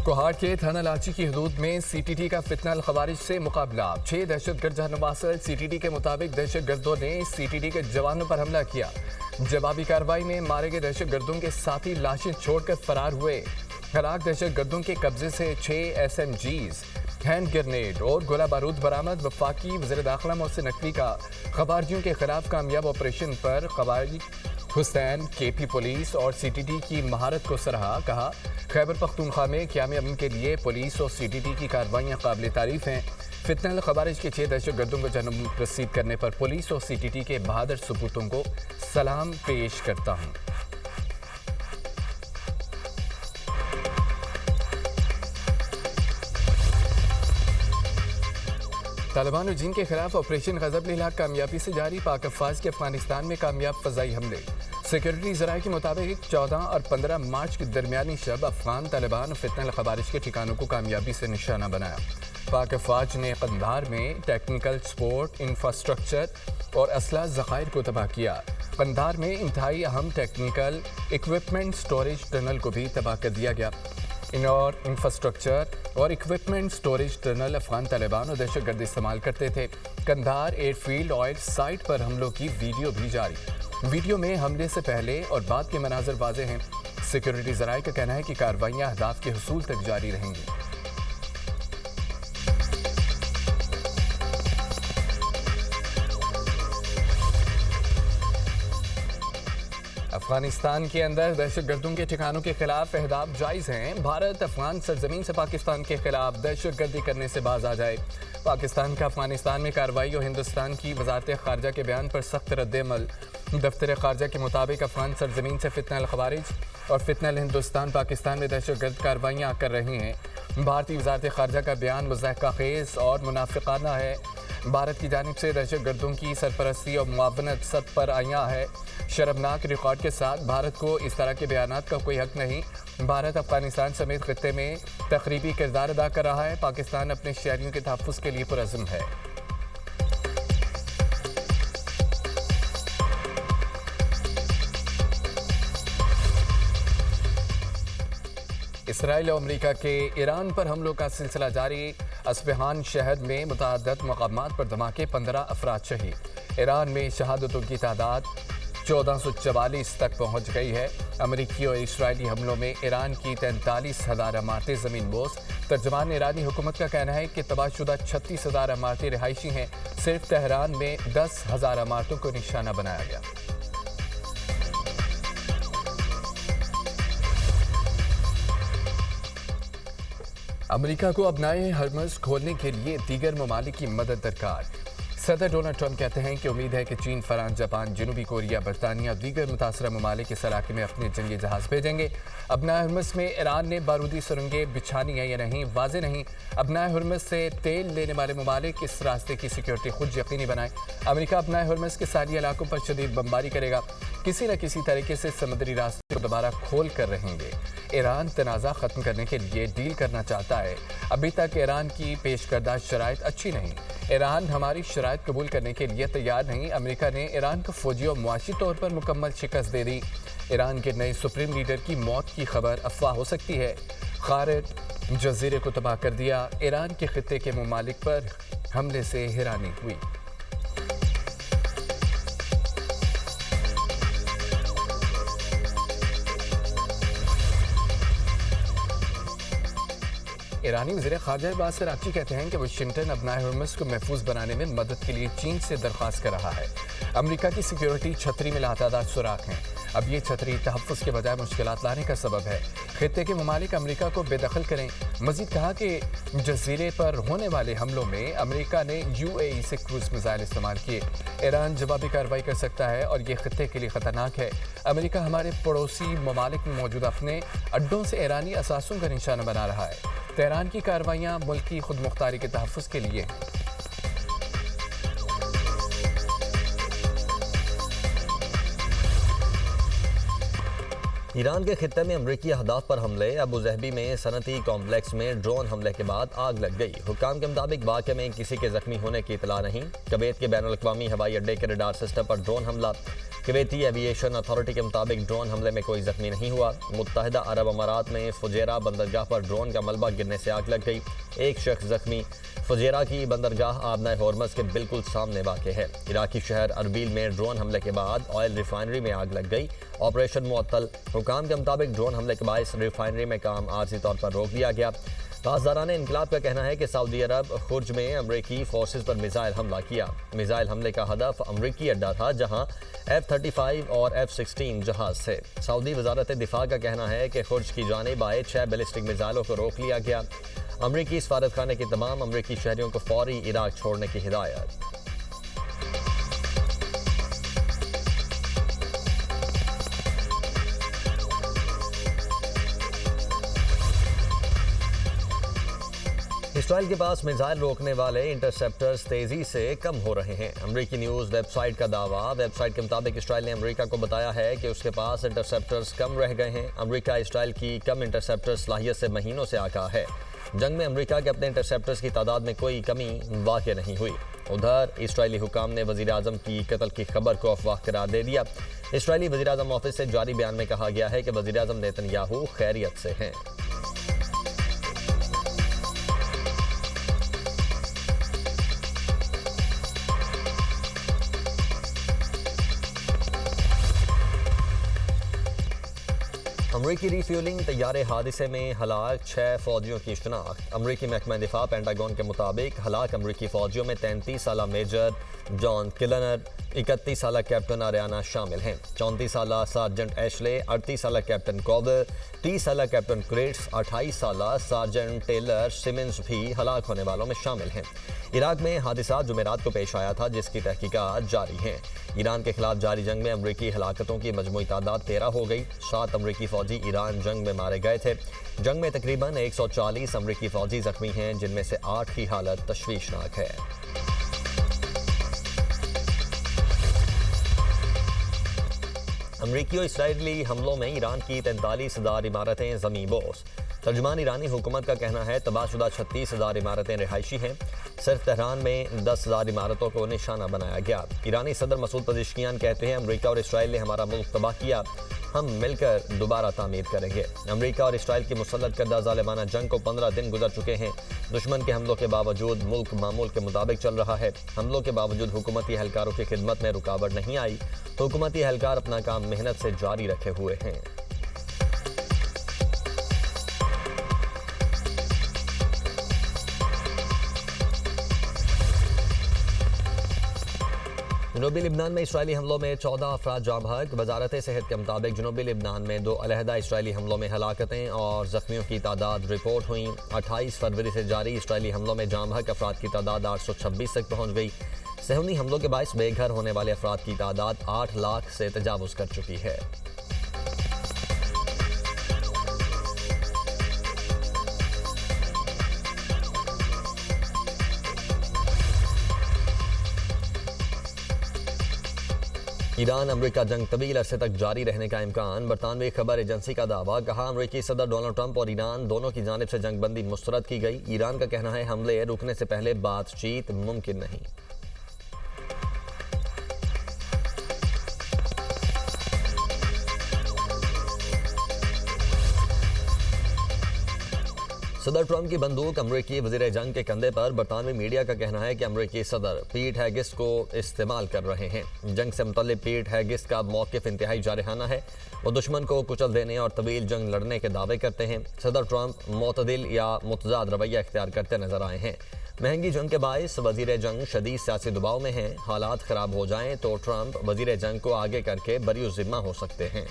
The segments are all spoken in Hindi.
कोहाट के थाना लाची की हदूद में सीटीटी का फितनल खवारिज से मुकाबला। 6 दहशतगर्द जहानवासल। सीटीटी के मुताबिक दहशतगर्दों ने सीटीटी के जवानों पर हमला किया। जवाबी कार्रवाई में मारे गए दहशतगर्दों के साथी लाशें छोड़कर फरार हुए। हलाक दहशतगर्दों के कब्जे से 6 SMGs, हैंड ग्रेनेड और गोला बारूद बरामद। वफाकी वज़ीर दाखिला मोहसिन नकवी का खवारिजियों के खिलाफ कामयाब ऑपरेशन पर खवारिज हुसैन KP पुलिस और सीटीटी की महारत को सराहा। कहा, खैबर पख्तूनख्वा में क़याम अमन के लिए पुलिस और सीटीटी की कार्रवाइयाँ काबिल तारीफ हैं। फितनल खवारिज के 6 दहशतगर्दों को जन्म रसीद करने पर पुलिस और सीटीटी के बहादुर सपूतों को सलाम पेश करता हूँ। तालिबान और चीन के खिलाफ ऑपरेशन गजब लीला कामयाबी से जारी। पाक अफवाज के अफगानिस्तान में कामयाब फजाई हमले। सिक्योरिटी ज़राए के मुताबिक 14 और 15 मार्च के दरमियानी शब अफगान तालिबान फितनल खवारिज के ठिकानों को कामयाबी से निशाना बनाया। पाक अफवाज ने कंधार में टेक्निकल सपोर्ट, इंफ्रास्ट्रक्चर और असला ज़खायर को तबाह किया। कंधार में इंतहाई अहम टेक्निकल इक्विपमेंट स्टोरेज टनल को भी तबाह कर दिया गया। और इंफ्रास्ट्रक्चर और equipment storage tunnel Afghan Taliban और दहशतगर्द इस्तेमाल करते थे। कंधार एयरफील्ड ऑयल साइट पर हमलों की वीडियो भी जारी। वीडियो में हमले से पहले और बाद के मनाजर वाजे हैं। सिक्योरिटी ज़राए का कहना है कि कार्रवाइयाँ अहदाफ के हुसूल तक जारी रहेंगी। अफगानिस्तान के अंदर दहशतगर्दों के ठिकानों के खिलाफ अहदाफ जायज़ हैं। भारत अफगान सरजमीन से पाकिस्तान के खिलाफ दहशतगर्दी करने से बाज आ जाए। पाकिस्तान का अफगानिस्तान में कार्रवाई और हिंदुस्तान की वजारत खारजा के बयान पर सख्त रद्द-ए-अमल। दफ्तर खारजा के मुताबिक अफगान सरजमीन से फितनल खवारिज और फितनल हिंदुस्तान पाकिस्तान में दहशतगर्द कार्रवाइयाँ कर रहे हैं। भारतीय वजारत खारजा का बयान मुज़ाहिका खेज़ और मुनाफिकाना है। भारत की जानिब से दहशतगर्दों की सरपरस्ती और मुआवनत सद पर आया है। शर्मनाक रिकॉर्ड के साथ भारत को इस तरह के बयानात का कोई हक नहीं। भारत अफगानिस्तान समेत खित्ते में तकरीबी किरदार अदा कर रहा है। पाकिस्तान अपने शहरियों के तहफ़्फ़ुज़ के लिए पुरअज़्म है। इसराइल और अमरीका के ईरान पर हमलों का सिलसिला जारी। अस्फ़हान शहर में मुतअद्दिद मकामात पर धमाके, 15 अफराद शहीद। ईरान में शहादतों की तादाद 1444 तक पहुँच गई है। अमरीकी और इसराइली हमलों में ईरान की 43,000 इमारतें ज़मीन बोस। तर्जमान ईरानी हुकूमत का कहना है कि तबाहशुदा 36,000 इमारतें रिहायशी हैं। सिर्फ तेहरान में 10,000 इमारतों को निशाना बनाया गया। अमेरिका को अब नए हर्मज़ खोलने के लिए दीगर ममालिक की मदद दरकार। सदर डोनाल्ड ट्रंप कहते हैं कि उम्मीद है कि चीन, फ्रांस, जापान, जनूबी कोरिया, बरतानिया और दीगर मुतासरा ममालिक इस इलाके में अपने जंगी जहाज़ भेजेंगे। अब नए हर्मज़ में ईरान ने बारूदी सुरंगें बिछानी है या नहीं वाज़ेह नहीं। अब नए हर्मज़ से तेल लेने वाले ममालिक इस रास्ते की सिक्योरिटी खुद यकीनी बनाएं। अमेरिका अब नए हर्मज़ के सारी इलाकों पर शदीद बमबारी करेगा। किसी न किसी तरीके से समुद्री रास्ते को दोबारा खोल कर रहेंगे। ईरान तनाज़ा ख़त्म करने के लिए डील करना चाहता है। अभी तक ईरान की पेश करदा शराइत अच्छी नहीं। ईरान हमारी शराइत कबूल करने के लिए तैयार नहीं। अमेरिका ने ईरान को फौजी और मुआशी तौर पर मुकम्मल शिकस्त दे दी। ईरान के नए सुप्रीम लीडर की मौत की खबर अफवाह हो सकती है। खारिज जजीरे को तबाह कर दिया। ईरान के खित्ते के ममालिक पर हमले से हैरानी हुई। ईरानी वज़ीर ख़ारजा बासिर आक़ची कहते हैं कि वाशिंगटन अब नए हर्मज़ को महफूज बनाने में मदद के लिए चीन से दरख्वास्त कर रहा है। अमेरिका की सिक्योरिटी छतरी में लातादार सुराख हैं। अब ये छतरी तहफ़्फ़ुज़ के बजाय मुश्किलात लाने का सबब है। खित्ते के ममालिक अमेरिका को बेदखल करें। मज़ीद कहा कि जज़ीरे पर होने वाले हमलों में अमेरिका ने UAE से क्रूज़ मिसाइल इस्तेमाल किए। ईरान जवाबी कार्रवाई कर सकता है और ये खित्ते के लिए ख़तरनाक है। अमेरिका हमारे पड़ोसी ममालिक में मौजूद अपने अड्डों से ईरानी असासों का निशाना बना रहा है। तेहरान की कार्रवाइयाँ मुल्क की खुद मुख्तारी के तहफ़्फ़ुज़ के लिए हैं। ईरान के खित्ते में अमरीकी अहदाफ पर हमले। अबू ज़हबी में सनती कॉम्प्लेक्स में ड्रोन हमले के बाद आग लग गई। हुक्काम के मुताबिक वाक़े में किसी के जख्मी होने की इतला नहीं। कुवैत के बैनुल-अक़वामी हवाई अड्डे के रडार सिस्टम पर ड्रोन हमला। कुवैती एविएशन अथॉरिटी के मुताबिक ड्रोन हमले में कोई जख्मी नहीं हुआ। मुत्तहिदा अरब अमारात में फुजैरा बंदरगाह पर ड्रोन का मलबा गिरने से आग लग गई। एक शख्स जख्मी। फुजैरा की बंदरगाह आबना हॉर्मज़ के बिल्कुल सामने वाक़ है। इराकी शहर अरबिल में ड्रोन हमले के बाद ऑयल रिफाइनरी में आग लग गई। ऑपरेशन मुअत्तल। हुकाम के मुताबिक ड्रोन हमले के बायस रिफाइनरी में काम आर्जी तौर पर रोक दिया गया। पासदारान इनकलाब का कहना है कि सऊदी अरब खुर्ज में अमरीकी फोर्सेज पर मिसाइल हमला किया। मिसाइल हमले का हदफ अमरीकी अड्डा था जहां F-35 और F-16 जहाज थे। सऊदी वजारत दिफा का कहना है कि खुर्ज की जानिब आए 6 बैलिस्टिक मिसाइलों को रोक लिया गया। अमरीकी सफारतखाने के तमाम अमरीकी शहरियों को फौरी इराक छोड़ने की हिदायत। इसराइल के पास मिसाइल रोकने वाले इंटरसेप्टर्स तेजी से कम हो रहे हैं। अमरीकी न्यूज़ वेबसाइट का दावा। वेबसाइट के मुताबिक इसराइल ने अमरीका को बताया है कि उसके पास इंटरसेप्टर्स कम रह गए हैं। अमरीका इसराइल की कम इंटरसेप्टर सलाहियत से महीनों से आगाह है। जंग में अमरीका के अपने इंटरसेप्टर्स की तादाद में कोई कमी वाक़ नहीं हुई। उधर इसराइली हुकाम ने वज़ीर आज़म की कत्ल की खबर को अफवाह करार दे दिया। इसराइली वज़ीर आज़म ऑफिस से जारी बयान में कहा गया है कि वज़ीर आज़म नेतन्याहू खैरियत से हैं। अमरीकी रिफ्यूलिंग तैयारे हादसे में हलाक 6 फौजियों की शनाख्त। अमरीकी महकमा दिफा पेंटागन के मुताबिक हलाक अमरीकी फौजियों में 33 साला मेजर जॉन किलनर, 31 साला कैप्टन आरियाना शामिल हैं। 34 साला सार्जेंट एशले, 38 साला कैप्टन कॉवर, 30 साला कैप्टन क्रेट्स, 28 साला सार्जेंट टेलर सिमंस भी हलाक होने वालों में शामिल हैं। इराक में हादसा जुमेरात को पेश आया था जिसकी तहकीकात जारी हैं। ईरान के खिलाफ जारी जंग में अमरीकी हलाकतों की मजमूई तादाद 13 हो गई। 7 अमरीकी फौजी ईरान जंग में मारे गए थे। जंग में तकरीबन 140 अमरीकी फौजी जख्मी हैं जिनमें से 8 की हालत तशवीशनाक है। अमरीकी और इसराइली हमलों में ईरान की 43,000 इमारतें ज़मींबोस। तर्जुमान ईरानी हुकूमत का कहना है तबाहशुदा 36,000 इमारतें रिहायशी हैं। सिर्फ तेहरान में 10,000 इमारतों को निशाना बनाया गया। ईरानी सदर मसूद पज़ेश्कियान कहते हैं अमरीका और इसराइल ने हमारा मुल्क तबाह किया, हम मिलकर दोबारा तामीर करेंगे। अमरीका और इसराइल की मुसल्लत करदा ज़ालिमाना जंग को 15 दिन गुजर चुके हैं। दुश्मन के हमलों के बावजूद मुल्क मामूल के मुताबिक चल रहा है। हमलों के बावजूद हुकूमती एहलकारों की खिदमत में रुकावट नहीं आई। हुकूमती एहलकार अपना काम मेहनत से जारी रखे हुए हैं। जनूबी लिबनान में इसराइली हमलों में 14 अफराद जाँ बहक। वजारत सेहत के मुताबिक जनूबी लिबनान में 2 अलहदा इसराइली हमलों में हलाकतें और जख्मियों की तादाद रिपोर्ट हुई। 28 फरवरी से जारी इसराइली हमलों में जाँ बहक अफराद की तादाद 826 तक पहुँच गई। सहूनी हमलों के बायस बेघर होने वाले अफराद की तादाद 8 लाख से तजावुज़ कर चुकी है। ईरान अमरीका जंग तवील अरसे तक जारी रहने का इम्कान। बरतानवी खबर एजेंसी का दावा। कहा अमरीकी सदर डोनाल्ड ट्रंप और ईरान दोनों की जानिब से जंग बंदी मुस्तरद की गई। ईरान का कहना है हमले रुकने से पहले बातचीत मुमकिन नहीं। सदर ट्रंप की बंदूक अमरीकी वज़ीर जंग के कंधे पर। बरतानवी मीडिया का कहना है कि अमरीकी सदर पीट हेगिस को इस्तेमाल कर रहे हैं। जंग से मुतल्लिक़ पीट हेगिस का मौक़िफ़ इंतहाई जारहाना है। वो दुश्मन को कुचल देने और तवील जंग लड़ने के दावे करते हैं। सदर ट्रंप मोतदिल या मुतज़ाद रवैया इख्तियार करते नजर आए हैं। महंगी जंग के बायस वज़ीर जंग शदीद सियासी दबाव में हैं। हालात ख़राब हो जाएं तो ट्रंप वज़ीर जंग को आगे करके बरी ज़िम्मा हो सकते हैं।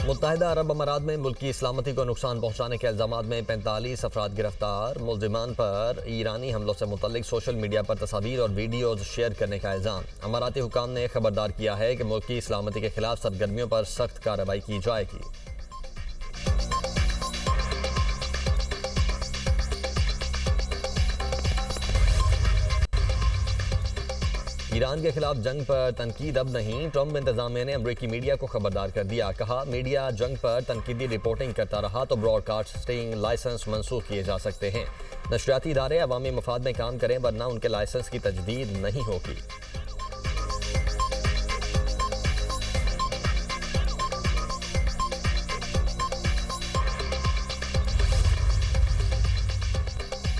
मुत्तहिदा अरब अमारात में मुल्की सलामती को नुकसान पहुँचाने के इल्ज़ामात में 45 अफराद गिरफ्तार। मुल्ज़िमान पर ईरानी हमलों से मुतल्लिक सोशल मीडिया पर तस्वीर और वीडियोज़ शेयर करने का इल्ज़ाम। अमाराती हुकाम ने खबरदार किया है कि मुल्की सलामती के खिलाफ सरगर्मियों पर सख्त कार्रवाई की जाएगी। ईरान के खिलाफ जंग पर तनकीद अब नहीं, ट्रंप इंतजामिया ने अमरीकी मीडिया को खबरदार कर दिया। कहा, मीडिया जंग पर तनकीदी रिपोर्टिंग करता रहा तो ब्रॉडकास्टिंग लाइसेंस मंसूख किए जा सकते हैं। नशरियाती इदारे अवामी मफाद में काम करें वरना उनके लाइसेंस की तजदीद नहीं होगी।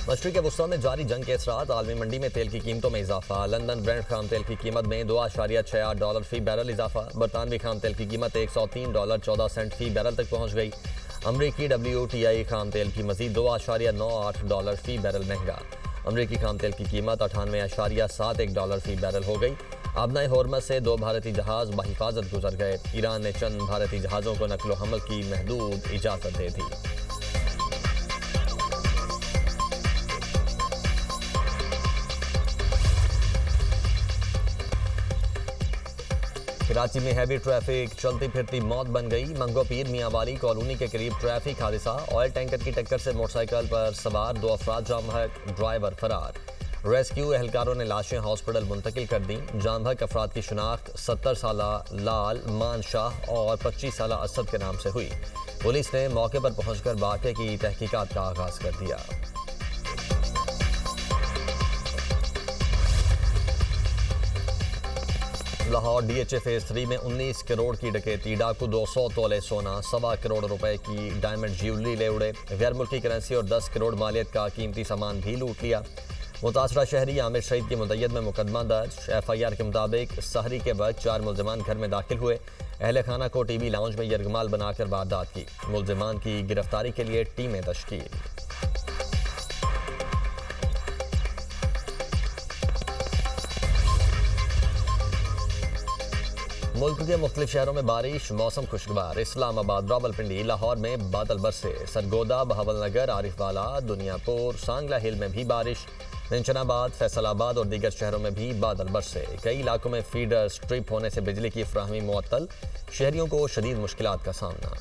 मशरिक़ वुस्ता में जारी जंग के असरात, आलमी मंडी में तेल की कीमतों में इजाफा। लंदन ब्रेंट खाम तेल की कीमत में $2.68 फी बैरल इजाफा। बरतानवी खाम तेल की कीमत $103.14 फी बैरल तक पहुँच गई। अमरीकी WTI खाम तेल की मजीद $2.98 फी बैरल महंगा। अमरीकी खाम तेल की कीमत $98.71 फी बैरल हो गई। आबनाए होर्मज से 2 भारतीय जहाज बहिफाजत गुजर गए। ईरान ने चंद भारतीय जहाज़ों को नकलो हमल की महदूद इजाज़त दे दी। कराची में हैवी ट्रैफिक, चलती फिरती मौत बन गई। मंगो पीर मियांवाली कॉलोनी के करीब ट्रैफिक हादसा, ऑयल टैंकर की टक्कर से मोटरसाइकिल पर सवार 2 अफराद जाम बहक, ड्राइवर फरार। रेस्क्यू एहलकारों ने लाशें हॉस्पिटल मुंतकिल कर दी। जाम बहक अफराद की शिनाख्त 70 साला लाल मान शाह और 25 साला असद के नाम से हुई। पुलिस ने मौके पर पहुंचकर वाक़े की तहकीकात का आगाज कर दिया। लाहौर DHA फेज 3 में 19 करोड़ की डकैती, डाकू 200 तोले सोना, 1.25 करोड़ रुपए की डायमंड ज्वेलरी ले उड़े। गैर मुल्की करेंसी और 10 करोड़ मालियत का कीमती सामान भी लूट लिया। मुतासरा शहरी आमिर शहीद की मुद्दत में मुकदमा दर्ज। FIR के मुताबिक सहरी के वक्त 4 मुलजमान घर में दाखिल हुए। अहल खाना को TV लाउंज में यरगमाल बनाकर वारदात की। मुलजमान की गिरफ्तारी के लिए टीमें तश्कील। मुल्क के मुख्तलिफ शहरों में बारिश, मौसम खुशगवार। इस्लामाबाद, रावलपिंडी, लाहौर में बादल बरसे। सरगोदा, बहावलनगर, आरिफवाला, दुनियापुर, सांगला हिल में भी बारिश। निशानाबाद, फैसलाबाद और दीगर शहरों में भी बादल बरसे। कई इलाकों में फीडर स्ट्रिप होने से बिजली की फ्राहमी मुअत्तल, शहरियों को शदीद मुश्किलात का सामना।